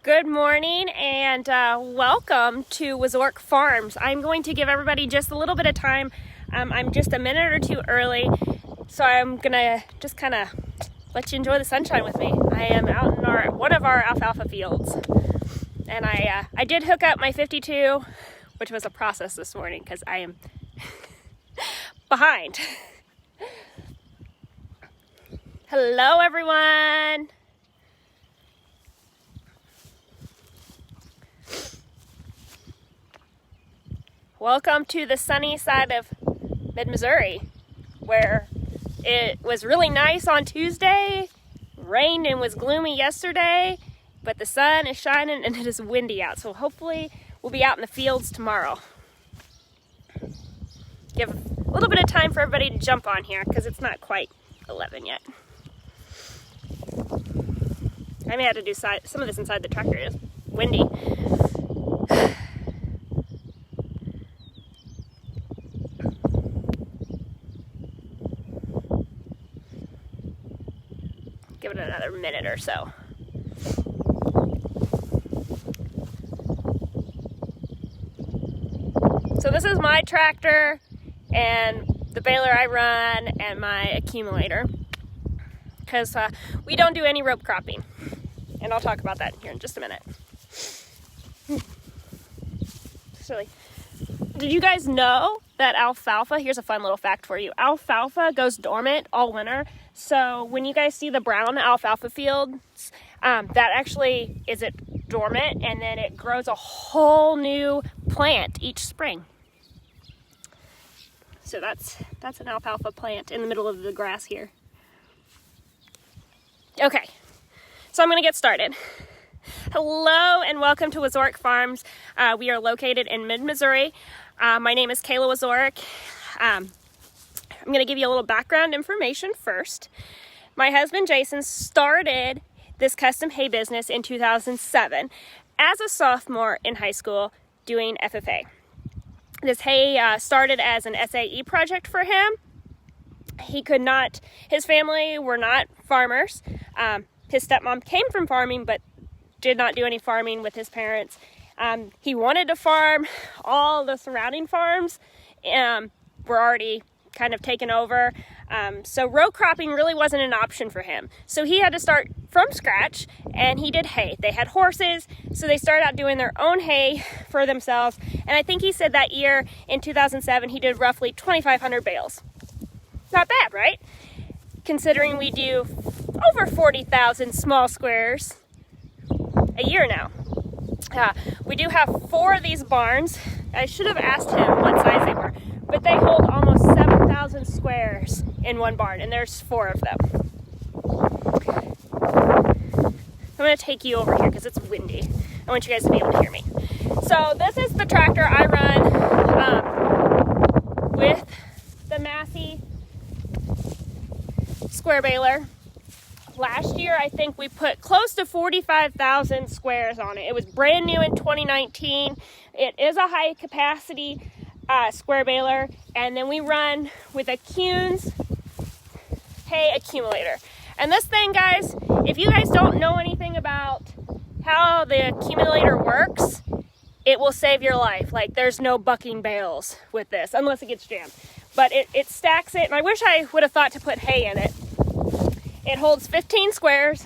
Good morning and welcome to Wazork Farms. I'm going to give everybody just a little bit of time. I'm just a minute or two early, so I'm gonna just kind of let you enjoy the sunshine with me. I am out in one of our alfalfa fields, and I did hook up my 52, which was a process this morning because I am behind. Hello, everyone. Welcome to the sunny side of mid-Missouri, where it was really nice on Tuesday, rained and was gloomy yesterday, but the sun is shining and it is windy out, so hopefully we'll be out in the fields tomorrow. Give a little bit of time for everybody to jump on here because it's not quite 11 yet. I may have to do some of this inside the tractor. It's windy. Give it another minute or so. So this is my tractor and the baler I run and my accumulator, because we don't do any rope cropping, and I'll talk about that here in just a minute. Silly. Did you guys know that alfalfa, here's a fun little fact for you, alfalfa goes dormant all winter. So when you guys see the brown alfalfa fields, that actually is it dormant, and then it grows a whole new plant each spring. So that's an alfalfa plant in the middle of the grass here. Okay, so I'm gonna get started. Hello and welcome to Wazork Farms. We are located in mid-Missouri. My name is Kayla Wazork. I'm going to give you a little background information first. My husband Jason started this custom hay business in 2007 as a sophomore in high school doing FFA. This hay started as an SAE project for him. His family were not farmers. His stepmom came from farming but did not do any farming with his parents. He wanted to farm. All the surrounding farms were already kind of taken over. So row cropping really wasn't an option for him. So he had to start from scratch, and he did hay. They had horses, so they started out doing their own hay for themselves. And I think he said that year in 2007, he did roughly 2,500 bales. Not bad, right? Considering we do over 40,000 small squares a year now. We do have 4 of these barns. I should have asked him what size they were, but they hold almost 7,000 squares in one barn, and there's 4 of them. I'm going to take you over here because it's windy. I want you guys to be able to hear me. So this is the tractor I run with the Massey square baler. Last year, I think we put close to 45,000 squares on it. It was brand new in 2019. It is a high capacity square baler, and then we run with a Kuhn's hay accumulator. And this thing, guys, if you guys don't know anything about how the accumulator works, it will save your life. Like, there's no bucking bales with this unless it gets jammed. But it stacks it, and I wish I would have thought to put hay in it. It holds 15 squares.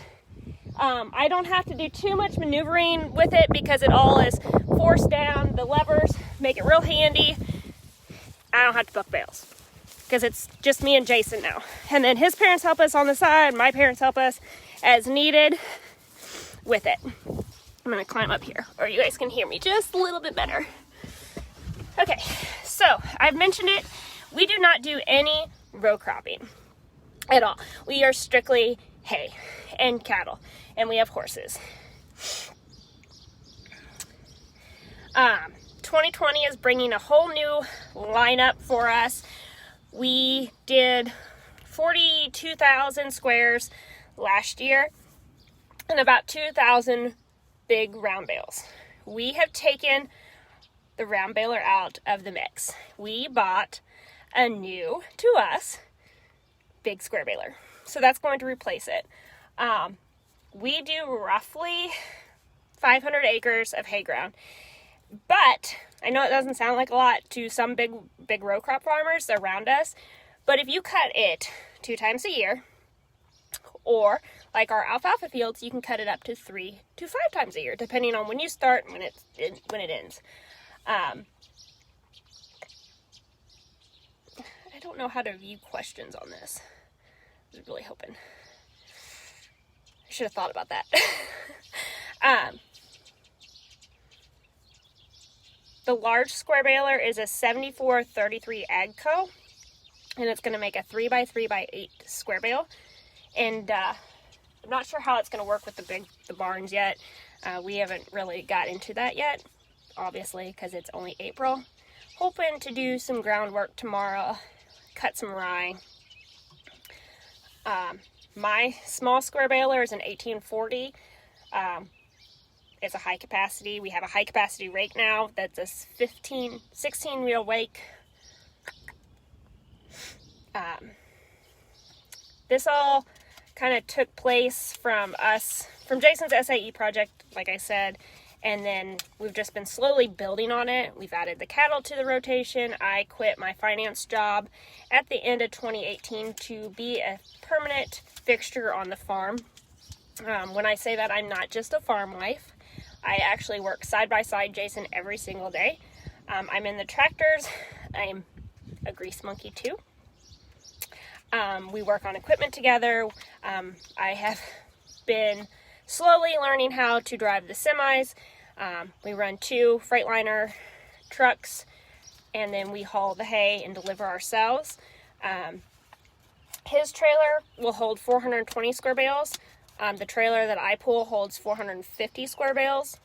I don't have to do too much maneuvering with it because it all is forced down. The levers make it real handy. I don't have to buck bales because it's just me and Jason now. And then his parents help us on the side. My parents help us as needed with it. I'm going to climb up here or you guys can hear me just a little bit better. Okay, so I've mentioned it. We do not do any row cropping at all. We are strictly hay and cattle, and we have horses. 2020 is bringing a whole new lineup for us. We did 42,000 squares last year and about 2,000 big round bales. We have taken the round baler out of the mix. We bought a new, to us, big square baler. So that's going to replace it. We do roughly 500 acres of hay ground. But I know it doesn't sound like a lot to some big row crop farmers around us, but if you cut it 2 times a year, or like our alfalfa fields, you can cut it up to 3 to 5 times a year, depending on when you start and when it ends. I don't know how to view questions on this. I was really hoping. I should have thought about that. The large square baler is a 7433 AGCO, and it's going to make a 3x3x8 square bale. And I'm not sure how it's going to work with the barns yet. We haven't really got into that yet, obviously, because it's only April. Hoping to do some groundwork tomorrow, cut some rye. My small square baler is an 1840. It's a high capacity. We have a high capacity rake now that's a 16 reel rake. This all kind of took place from Jason's SAE project, like I said, and then we've just been slowly building on it. We've added the cattle to the rotation. I quit my finance job at the end of 2018 to be a permanent fixture on the farm. When I say that, I'm not just a farm wife. I actually work side by side Jason every single day. I'm in the tractors. I'm a grease monkey too. We work on equipment together. I have been slowly learning how to drive the semis. We run 2 Freightliner trucks, and then we haul the hay and deliver ourselves. His trailer will hold 420 square bales. The trailer that I pull holds 450 square bales.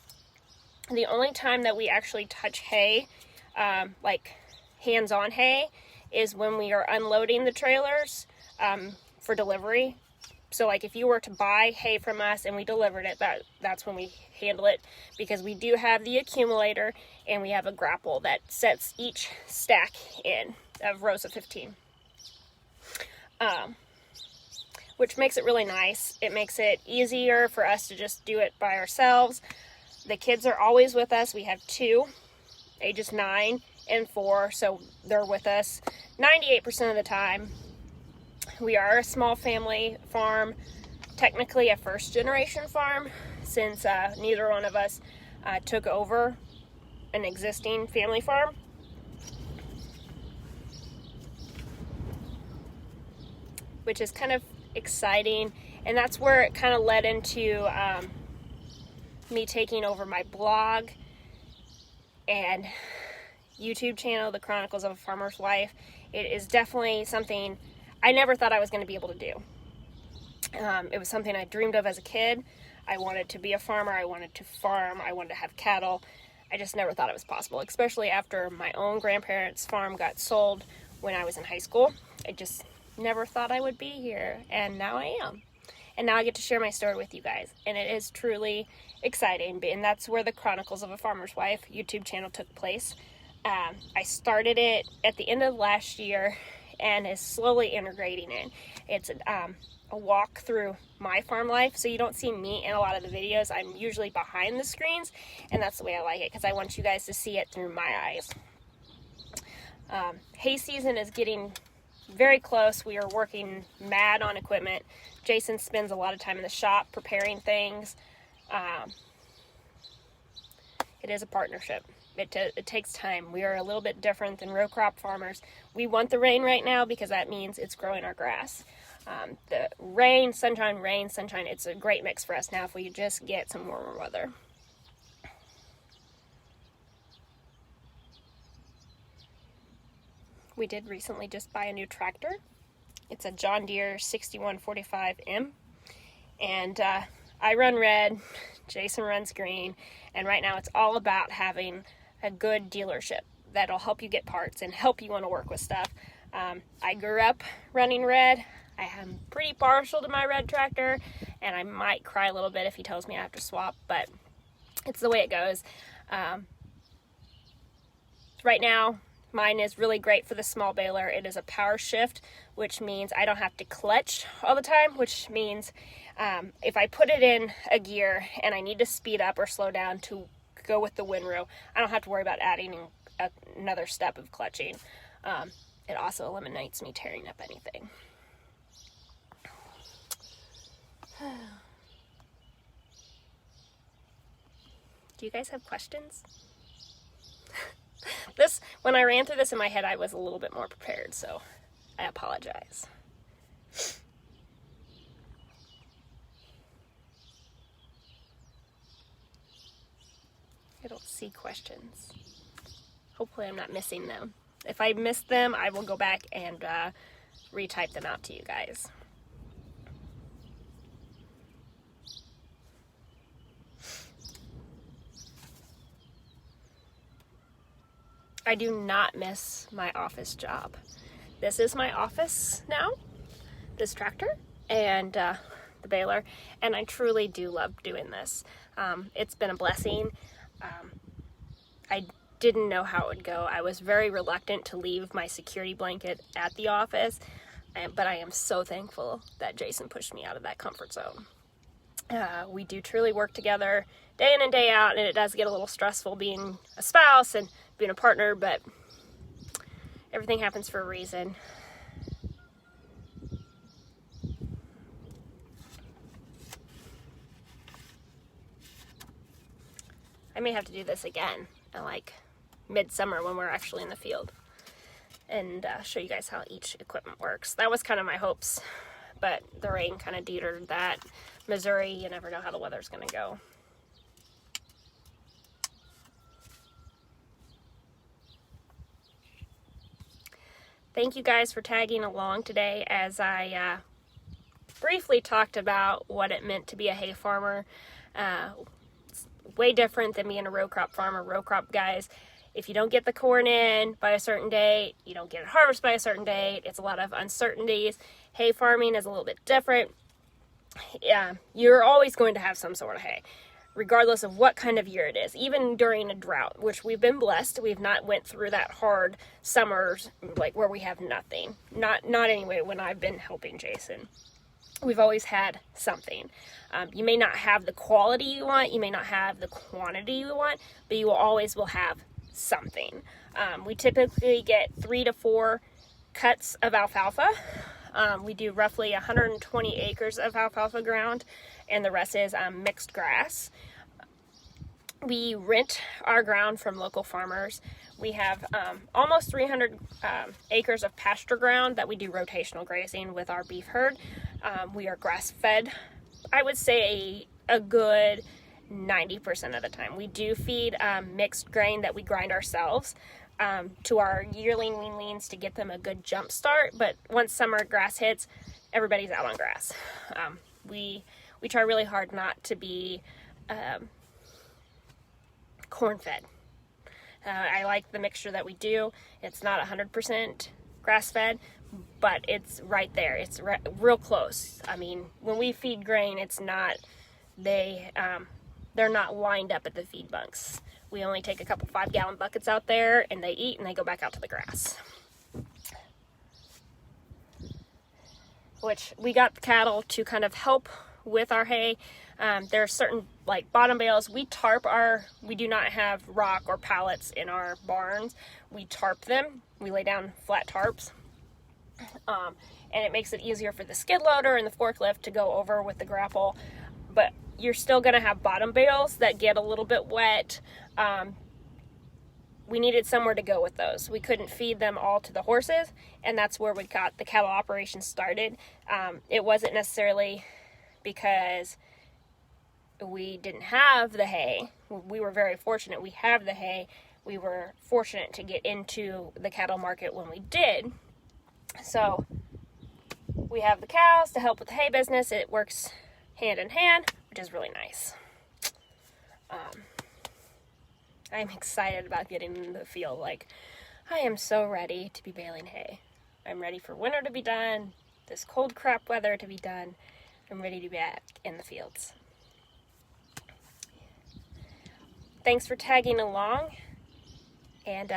The only time that we actually touch hay, like hands-on hay, is when we are unloading the trailers for delivery. So like if you were to buy hay from us and we delivered it, that's when we handle it, because we do have the accumulator and we have a grapple that sets each stack in of rows of 15. Which makes it really nice. It makes it easier for us to just do it by ourselves. The kids are always with us. We have 2, ages 9 and 4, so they're with us 98% of the time. We are a small family farm, technically a first-generation farm, since neither one of us took over an existing family farm. Which is kind of exciting, and that's where it kind of led into me taking over my blog and YouTube channel, The Chronicles of a Farmer's Wife. It is definitely something I never thought I was going to be able to do. It was something I dreamed of as a kid. I wanted to be a farmer. I wanted to farm. I wanted to have cattle. I just never thought it was possible, especially after my own grandparents' farm got sold when I was in high school. I just never thought I would be here, and now I am. And now I get to share my story with you guys, and it is truly exciting, and that's where the Chronicles of a Farmer's Wife YouTube channel took place. I started it at the end of last year and is slowly integrating it. It's a walk through my farm life, so you don't see me in a lot of the videos. I'm usually behind the screens, and that's the way I like it, because I want you guys to see it through my eyes. Hay season is getting very close. We are working mad on equipment. Jason spends a lot of time in the shop preparing things. It is a partnership. It takes time. We are a little bit different than row crop farmers. We want the rain right now because that means it's growing our grass. The rain, sunshine, it's a great mix for us now if we just get some warmer weather. We did recently just buy a new tractor. It's a John Deere 6145M, and I run red, Jason runs green, and right now it's all about having a good dealership that'll help you get parts and help you want to work with stuff. I grew up running red. I am pretty partial to my red tractor, and I might cry a little bit if he tells me I have to swap, but it's the way it goes. Right now, Mine is really great for the small baler. It is a power shift, which means I don't have to clutch all the time, which means if I put it in a gear and I need to speed up or slow down to go with the windrow, I don't have to worry about adding another step of clutching. It also eliminates me tearing up anything. Do you guys have questions? When I ran through this in my head, I was a little bit more prepared, so I apologize. I don't see questions. Hopefully I'm not missing them. If I miss them, I will go back and retype them out to you guys. I do not miss my office job. This is my office now, this tractor, and the baler, and I truly do love doing this. It's been a blessing. I didn't know how it would go. I was very reluctant to leave my security blanket at the office, but I am so thankful that Jason pushed me out of that comfort zone. We do truly work together day in and day out, and it does get a little stressful being a spouse and being a partner, but everything happens for a reason. I may have to do this again, like midsummer when we're actually in the field, and show you guys how each equipment works. That was kind of my hopes, but the rain kind of deterred that. Missouri, you never know how the weather's going to go. Thank you guys for tagging along today as I briefly talked about what it meant to be a hay farmer. It's way different than being a row crop farmer. Row crop guys, if you don't get the corn in by a certain date, you don't get it harvested by a certain date. It's a lot of uncertainties. Hay farming is a little bit different. You're always going to have some sort of hay, regardless of what kind of year it is, even during a drought, which we've been blessed. We've not went through that hard summers like where we have nothing. Not anyway when I've been helping Jason. We've always had something. You may not have the quality you want, you may not have the quantity you want, but you always will have something. We typically get 3 to 4 cuts of alfalfa. We do roughly 120 acres of alfalfa ground, and the rest is mixed grass. We rent our ground from local farmers. We have almost 300 acres of pasture ground that we do rotational grazing with our beef herd. We are grass fed, I would say a good 90% of the time. We do feed mixed grain that we grind ourselves to our yearling weanlings to get them a good jump start, but once summer grass hits, everybody's out on grass. We try really hard not to be corn fed. I like the mixture that we do. It's not 100% grass fed, but it's right there. It's real close. I mean, when we feed grain, it's not, they're not lined up at the feed bunks. We only take a couple 5-gallon buckets out there, and they eat and they go back out to the grass. Which we got cattle to kind of help with our hay. There are certain like bottom bales. We do not have rock or pallets in our barns. We tarp them. We lay down flat tarps. And it makes it easier for the skid loader and the forklift to go over with the grapple. But you're still going to have bottom bales that get a little bit wet. We needed somewhere to go with those. We couldn't feed them all to the horses, and that's where we got the cattle operation started. It wasn't necessarily because we didn't have the hay. We were very fortunate. We have the hay. We were fortunate to get into the cattle market when we did. So we have the cows to help with the hay business. It works hand in hand, which is really nice. I'm excited about getting in the field. Like, I am so ready to be baling hay. I'm ready for winter to be done, this cold crap weather to be done. I'm ready to be back in the fields. Thanks for tagging along, and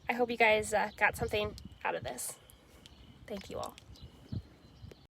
I hope you guys got something out of this. Thank you all.